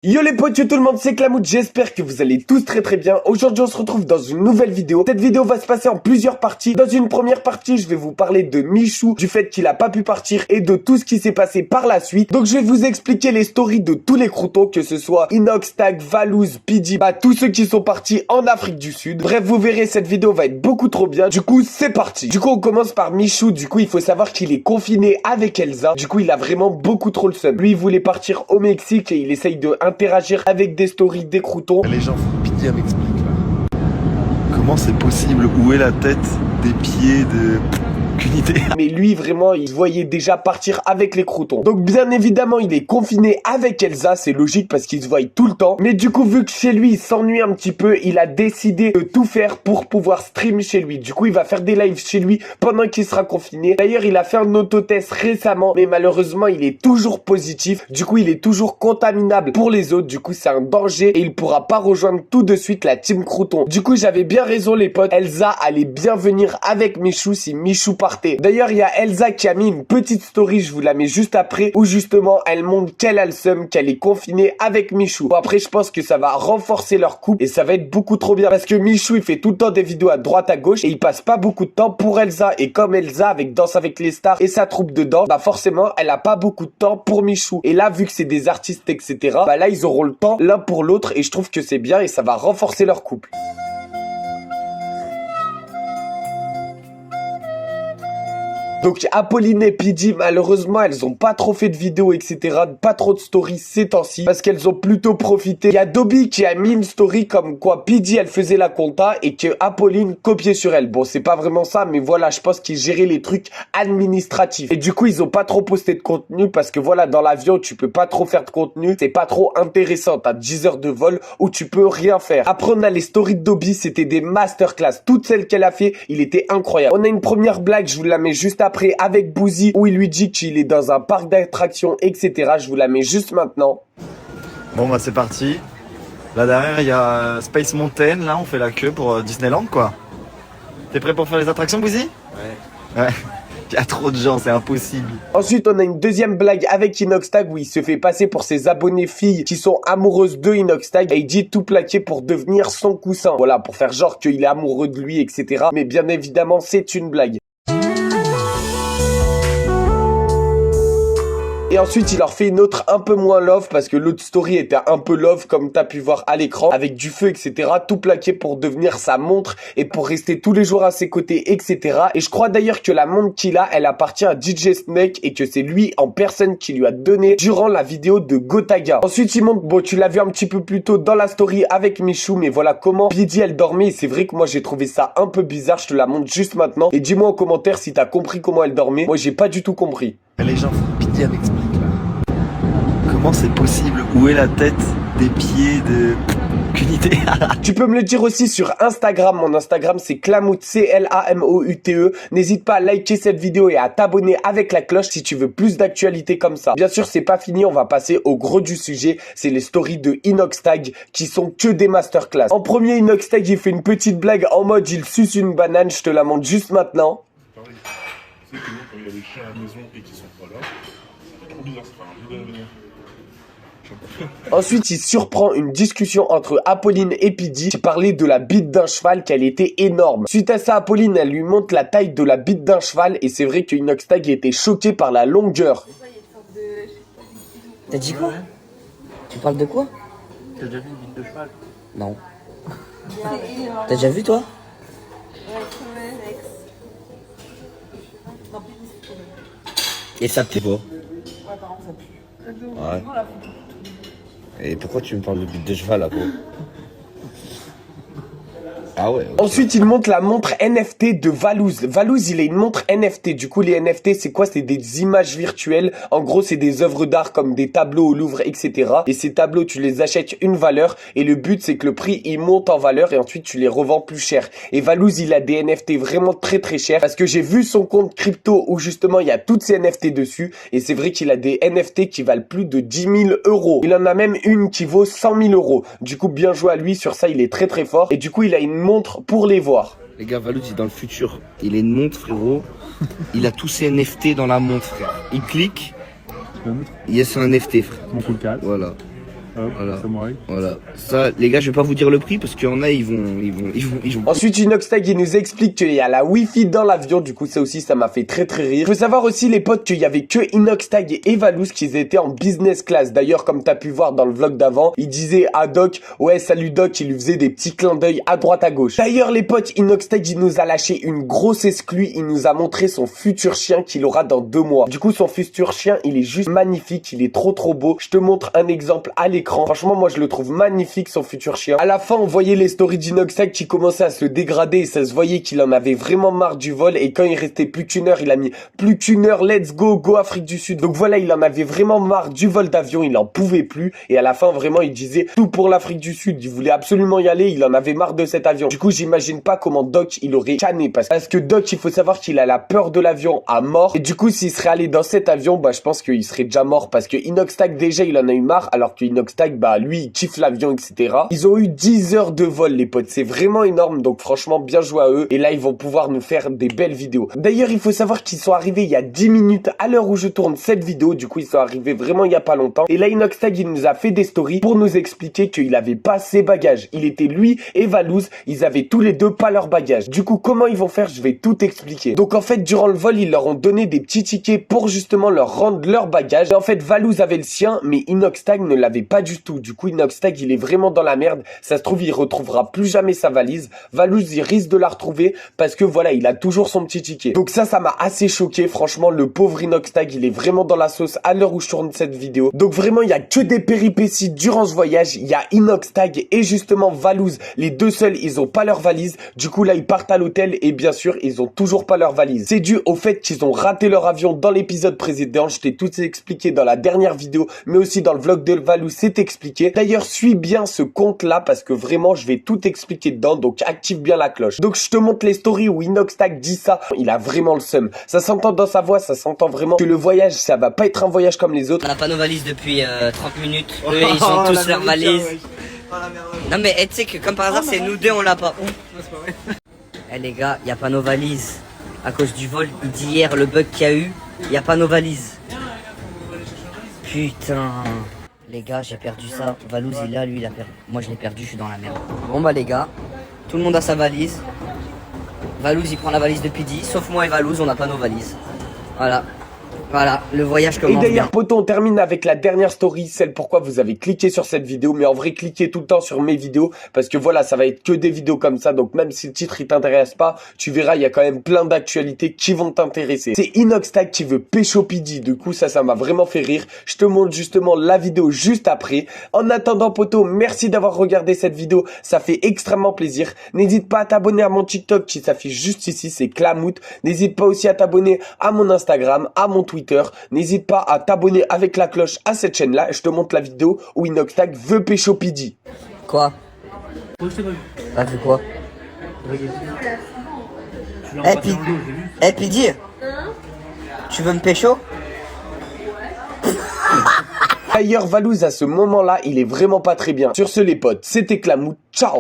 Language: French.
Yo les potes, yo tout le monde, c'est Clamout, j'espère que vous allez tous très bien. Aujourd'hui on se retrouve dans une nouvelle vidéo. Cette vidéo va se passer en plusieurs parties. Dans une première partie, je vais vous parler de Michou, du fait qu'il a pas pu partir et de tout ce qui s'est passé par la suite. Donc je vais vous expliquer les stories de tous les croutons, que ce soit Inoxtag, Valouz, Pidgey, tous ceux qui sont partis en Afrique du Sud. Bref, vous verrez, cette vidéo va être beaucoup trop bien. Du coup, c'est parti. Du coup, on commence par Michou. Du coup, il faut savoir qu'il est confiné avec Elsa. Du coup, il a vraiment beaucoup trop le seum. Lui, il voulait partir au Mexique et il essaye de interagir avec des stories des croutons. Les gens font pitié, m'explique là. Comment c'est possible? Où est la tête des pieds de... Qu'une idée. Mais lui, vraiment, il voyait déjà partir avec les croutons. Donc, bien évidemment, il est confiné avec Elsa. C'est logique parce qu'ils se voient tout le temps. Mais du coup, vu que chez lui, il s'ennuie un petit peu, il a décidé de tout faire pour pouvoir stream chez lui. Du coup, il va faire des lives chez lui pendant qu'il sera confiné. D'ailleurs, il a fait un autotest récemment, mais malheureusement, il est toujours positif. Du coup, il est toujours contaminable pour les autres. Du coup, c'est un danger et il pourra pas rejoindre tout de suite la team crouton. Du coup, j'avais bien raison, les potes. Elsa allait bien venir avec Michou si Michou part. D'ailleurs, il y a Elsa qui a mis une petite story, je vous la mets juste après, où justement, elle montre qu'elle a le seum, qu'elle est confinée avec Michou. Bon, après, je pense que ça va renforcer leur couple et ça va être beaucoup trop bien parce que Michou, il fait tout le temps des vidéos à droite, à gauche et il passe pas beaucoup de temps pour Elsa. Et comme Elsa, avec Danse avec les stars et sa troupe dedans, forcément, elle a pas beaucoup de temps pour Michou. Et là, vu que c'est des artistes, etc., là, ils auront le temps l'un pour l'autre et je trouve que c'est bien et ça va renforcer leur couple. Donc Apolline et Pidgey, malheureusement, elles ont pas trop fait de vidéos, etc. Pas trop de stories ces temps-ci, parce qu'elles ont plutôt profité. Il y a Dobby qui a mis une story comme quoi Pidgey, elle faisait la compta et que Apolline copiait sur elle. Bon, c'est pas vraiment ça, mais voilà, je pense qu'ils géraient les trucs administratifs. Et du coup, ils ont pas trop posté de contenu, parce que voilà, dans l'avion, tu peux pas trop faire de contenu. C'est pas trop intéressant. T'as 10 heures de vol où tu peux rien faire. Après, on a les stories de Dobby, c'était des masterclass. Toutes celles qu'elle a fait, il était incroyable. On a une première blague, je vous la mets juste après avec Boozy où il lui dit qu'il est dans un parc d'attractions, etc. Je vous la mets juste maintenant. Bon bah c'est parti. Là derrière il y a Space Mountain, là on fait la queue pour Disneyland quoi. T'es prêt pour faire les attractions Boozy? Ouais. Il y a trop de gens, c'est impossible. Ensuite, on a une deuxième blague avec Inoxtag où il se fait passer pour ses abonnés filles qui sont amoureuses de Inoxtag et il dit tout plaquer pour devenir son coussin. Voilà, pour faire genre qu'il est amoureux de lui, etc. Mais bien évidemment, c'est une blague. Et ensuite, il leur fait une autre un peu moins love parce que l'autre story était un peu love comme t'as pu voir à l'écran avec du feu, etc. Tout plaqué pour devenir sa montre et pour rester tous les jours à ses côtés, etc. Et je crois d'ailleurs que la montre qu'il a, elle appartient à DJ Snake et que c'est lui en personne qui lui a donné durant la vidéo de Gotaga. Ensuite, il montre, bon, tu l'as vu un petit peu plus tôt dans la story avec Michou, mais voilà comment Pidgey elle dormait. Et c'est vrai que moi j'ai trouvé ça un peu bizarre, je te la montre juste maintenant. Et dis-moi en commentaire si t'as compris comment elle dormait. Moi j'ai pas du tout compris. Les gens font pitié, m'explique là. Comment c'est possible? Où est la tête des pieds de... Qu'une idée. Tu peux me le dire aussi sur Instagram. Mon Instagram c'est Clamoute, C-L-A-M-O-U-T-E. N'hésite pas à liker cette vidéo et à t'abonner avec la cloche si tu veux plus d'actualités comme ça. Bien sûr, c'est pas fini, on va passer au gros du sujet. C'est les stories de Inoxtag qui sont que des masterclass. En premier, Inoxtag il fait une petite blague en mode il suce une banane. Je te la montre juste maintenant. Pareil, tu sais que nous, quand il y a des chiens à la maison et qu'ils sont pas là, c'est trop bizarre, ça fait un bruit de la maison. Ensuite, il surprend une discussion entre Apolline et Pidgey qui parlait de la bite d'un cheval, qu'elle était énorme. Suite à ça, Apolline, elle lui montre la taille de la bite d'un cheval et c'est vrai que Inoxtag était choqué par la longueur. T'as dit quoi? Tu parles de quoi? T'as déjà vu une bite de cheval? Non. T'as déjà vu toi? Et ça pue pas? Ouais. Et pourquoi tu me parles de bite de cheval là, quoi? Ah ouais. Okay. Ensuite, il montre la montre NFT de Valouz. Valouz, il a une montre NFT. Du coup, les NFT, c'est quoi? C'est des images virtuelles. En gros, c'est des œuvres d'art comme des tableaux au Louvre, etc. Et ces tableaux, tu les achètes une valeur. Et le but, c'est que le prix, il monte en valeur et ensuite, tu les revends plus cher. Et Valouz, il a des NFT vraiment très très chers. Parce que j'ai vu son compte crypto où justement, il y a toutes ces NFT dessus. Et c'est vrai qu'il a des NFT qui valent plus de 10 000 euros. Il en a même une qui vaut 100 000 euros. Du coup, bien joué à lui. Sur ça, il est très très fort. Et du coup, il a une montre pour les voir. Les gars, Valouz, il est dans le futur. Il a une montre, frérot. Il a tous ses NFT dans la montre, frère. Il clique. Il y a son NFT, frère. Mon full 4. Voilà. Hop, Voilà. samouraï. Voilà. Ça, les gars, je vais pas vous dire le prix parce qu'il y en a, ils vont. Ensuite, Inoxtag, il nous explique qu'il y a la Wi-Fi dans l'avion. Du coup, ça aussi, ça m'a fait très très rire. Faut savoir aussi, les potes, qu'il y avait que Inoxtag et Evalous qui étaient en business class. D'ailleurs, comme t'as pu voir dans le vlog d'avant, il disait à Doc, ouais, salut Doc, il lui faisait des petits clins d'œil à droite à gauche. D'ailleurs, les potes, Inoxtag, il nous a lâché une grosse exclue. Il nous a montré son futur chien qu'il aura dans 2 mois. Du coup, son futur chien, il est juste magnifique. Il est trop trop beau. Je te montre un exemple à l'écran. Franchement, moi, je le trouve magnifique, son futur chien. À la fin, on voyait les stories d'Inoxtag qui commençaient à se dégrader et ça se voyait qu'il en avait vraiment marre du vol. Et quand il restait plus qu'une heure, il a mis plus qu'une heure, let's go, go Afrique du Sud. Donc voilà, il en avait vraiment marre du vol d'avion. Il en pouvait plus. Et à la fin, vraiment, il disait tout pour l'Afrique du Sud. Il voulait absolument y aller. Il en avait marre de cet avion. Du coup, j'imagine pas comment Doc, il aurait cané. Parce que Doc, il faut savoir qu'il a la peur de l'avion à mort. Et du coup, s'il serait allé dans cet avion, bah, je pense qu'il serait déjà mort. Parce que Inoxtag, déjà, il en a eu marre. Alors que Inoxtag, bah, lui, il kiffe l'avion, etc. Ils ont eu 10 heures de vol, les potes. C'est vraiment énorme. Donc, franchement, bien joué à eux. Et là, ils vont pouvoir nous faire des belles vidéos. D'ailleurs, il faut savoir qu'ils sont arrivés il y a 10 minutes à l'heure où je tourne cette vidéo. Du coup, ils sont arrivés vraiment il y a pas longtemps. Et là, Inoxtag, il nous a fait des stories pour nous expliquer qu'il avait pas ses bagages. Il était lui et Valouz. Ils avaient tous les deux pas leurs bagages. Du coup, comment ils vont faire? Je vais tout expliquer. Donc, en fait, durant le vol, ils leur ont donné des petits tickets pour justement leur rendre leurs bagages. Et en fait, Valouz avait le sien, mais Inoxtag ne l'avait pas du tout. Du coup, Inoxtag, il est vraiment dans la merde. Ça se trouve, il retrouvera plus jamais sa valise. Valouz, il risque de la retrouver parce que voilà, il a toujours son petit ticket. Donc ça m'a assez choqué. Franchement, le pauvre Inoxtag, il est vraiment dans la sauce à l'heure où je tourne cette vidéo. Donc vraiment, il y a que des péripéties durant ce voyage. Il y a Inoxtag et justement Valouz. Les deux seuls, ils ont pas leur valise. Du coup, là, ils partent à l'hôtel et bien sûr, ils ont toujours pas leur valise. C'est dû au fait qu'ils ont raté leur avion dans l'épisode précédent. Je t'ai tout expliqué dans la dernière vidéo, mais aussi dans le vlog de Valouz, c'est expliqué. D'ailleurs, suis bien ce compte-là parce que vraiment, je vais tout expliquer dedans. Donc, active bien la cloche. Donc, je te montre les stories où Inoxtag dit ça. Il a vraiment le seum. Ça s'entend dans sa voix, ça s'entend vraiment que le voyage, ça va pas être un voyage comme les autres. On n'a pas nos valises depuis 30 minutes. Eux, ils ont tous leurs valises. Non mais tu sais que comme par hasard, c'est nous deux, on l'a pas. Eh les gars, y a pas nos valises. À cause du vol d'hier, le bug qu'il y a eu, y a pas nos valises. Putain. Les gars, j'ai perdu ça. Valouz, il a, lui, il a perdu. Moi, je l'ai perdu, je suis dans la merde. Bon bah les gars, tout le monde a sa valise. Valouz, il prend la valise depuis 10, sauf moi et Valouz, on n'a pas nos valises. Voilà. Voilà, le voyage commence bien. Et d'ailleurs, poto, on termine avec la dernière story, celle pourquoi vous avez cliqué sur cette vidéo. Mais en vrai, cliquez tout le temps sur mes vidéos parce que voilà, ça va être que des vidéos comme ça. Donc même si le titre il t'intéresse pas, tu verras, il y a quand même plein d'actualités qui vont t'intéresser. C'est Inoxtag qui veut pécho Pidi. Du coup, ça m'a vraiment fait rire. Je te montre justement la vidéo juste après. En attendant, poto, merci d'avoir regardé cette vidéo. Ça fait extrêmement plaisir. N'hésite pas à t'abonner à mon TikTok qui s'affiche juste ici, c'est Clamout. N'hésite pas aussi à t'abonner à mon Instagram, à mon Twitter. N'hésite pas à t'abonner avec la cloche à cette chaîne là. Je te montre la vidéo où Inoxtag veut pécho Pidi. Quoi? T'as vu quoi? Eh Pidi, tu veux me pécho? D'ailleurs, Valouz à ce moment là il est vraiment pas très bien. Sur ce les potes, c'était Clamout, ciao.